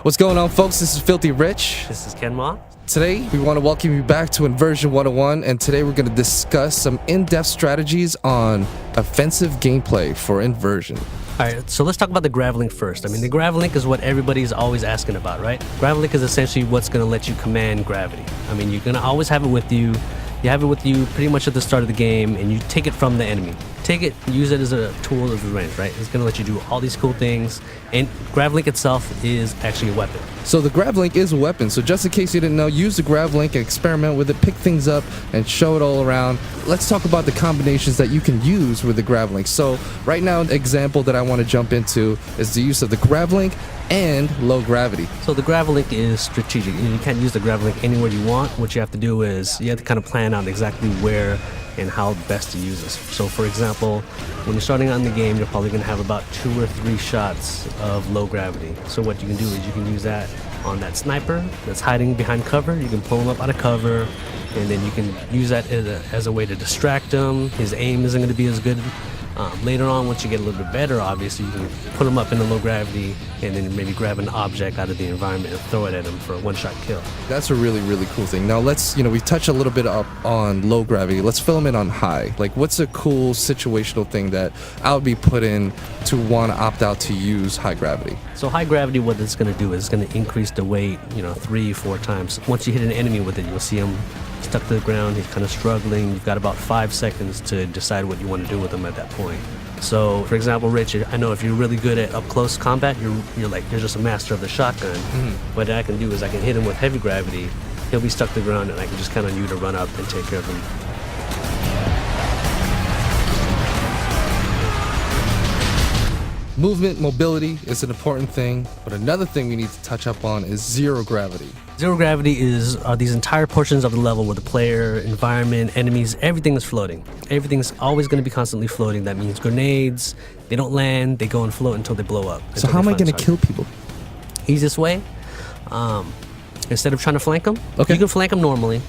What's going on, folks? This is Filthy Rich. This is Ken Ma. Today, we want to welcome you back to Inversion 101, and today we're going to discuss some in-depth strategies on offensive gameplay for Inversion. All right, so let's talk about the Gravlink first. I mean, the Gravlink is what everybody's always asking about, right? Gravlink is essentially what's going to let you command gravity. I mean, you're going to always have it with you. You have it with you pretty much at the start of the game, and you take it from the enemy. Take it, use it as a tool of the range, right? It's going to let you do all these cool things, and Gravlink itself is actually a weapon. So the Gravlink is a weapon, so just in case you didn't know, use the Gravlink and experiment with it, pick things up, and show it all around. Let's talk about the combinations that you can use with the Gravlink. So right now, an example that I want to jump into is the use of the Gravlink and low gravity. So the Gravlink is strategic. You can't use the Gravlink anywhere you want. What you have to do is you have to kind of plan out exactly where and how best to use this. So for example, when you're starting out in the game, you're probably going to have about 2 or 3 shots of low gravity. So what you can do is you can use that on that sniper that's hiding behind cover. You can pull him up out of cover, and then you can use that as a way to distract him. His aim isn't going to be as good. Later on, once you get a little bit better, obviously, you can put him up in the low gravity and then maybe grab an object out of the environment and throw it at him for a one-shot kill. That's a really, really cool thing. Now let's, we touched a little bit up on low gravity. Let's fill them in on high. Like, what's a cool situational thing that I would be put in to want to opt out to use high gravity? So high gravity, what it's going to do is it's going to increase the weight, 3-4 times. Once you hit an enemy with it, you'll see him stuck to the ground. He's kind of struggling. You've got about 5 seconds to decide what you want to do with him at that point. So, for example, Rich, I know if you're really good at up-close combat, you're just a master of the shotgun. Mm-hmm. What I can do is I can hit him with heavy gravity. He'll be stuck to the ground, and I can just count on you to run up and take care of him. Movement, mobility is an important thing, but another thing we need to touch up on is zero gravity. Zero gravity are these entire portions of the level where the player, environment, enemies, everything is floating. Everything's always going to be constantly floating. That means grenades, they don't land, they go and float until they blow up. So how am I going to kill people? Easiest way, instead of trying to flank them, you can flank them normally,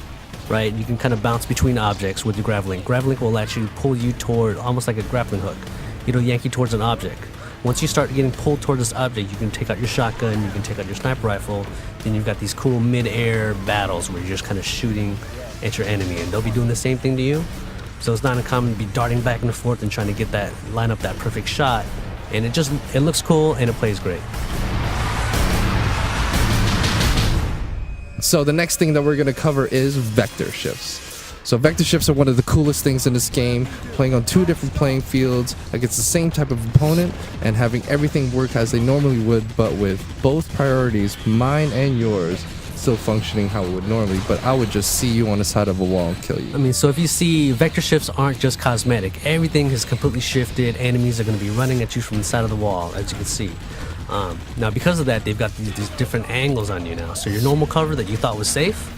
right? You can kind of bounce between objects with your Gravlink. Gravlink will actually pull you toward, almost like a grappling hook. It'll yank you towards an object. Once you start getting pulled toward this object, you can take out your shotgun, you can take out your sniper rifle, then you've got these cool mid-air battles where you're just kind of shooting at your enemy, and they'll be doing the same thing to you. So it's not uncommon to be darting back and forth and trying to line up that perfect shot, and it looks cool and it plays great. So the next thing that we're going to cover is vector shifts. So vector shifts are one of the coolest things in this game, playing on 2 different playing fields against the same type of opponent and having everything work as they normally would, but with both priorities, mine and yours, still functioning how it would normally, but I would just see you on the side of a wall and kill you. I mean, so if you see, vector shifts aren't just cosmetic. Everything has completely shifted. Enemies are going to be running at you from the side of the wall, as you can see. Now, because of that, they've got these different angles on you now. So your normal cover that you thought was safe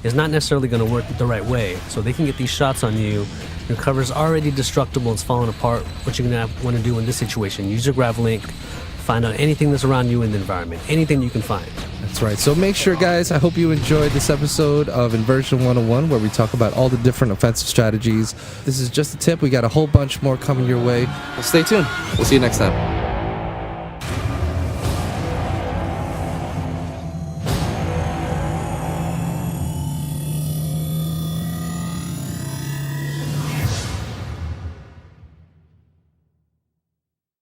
is not necessarily going to work the right way. So they can get these shots on you. Your cover's already destructible, it's falling apart. What you're going to want to do in this situation, use your Gravlink, find out anything that's around you in the environment, anything you can find. That's right. So make sure, guys, I hope you enjoyed this episode of Inversion 101, where we talk about all the different offensive strategies. This is just a tip. We got a whole bunch more coming your way. Well, stay tuned. We'll see you next time.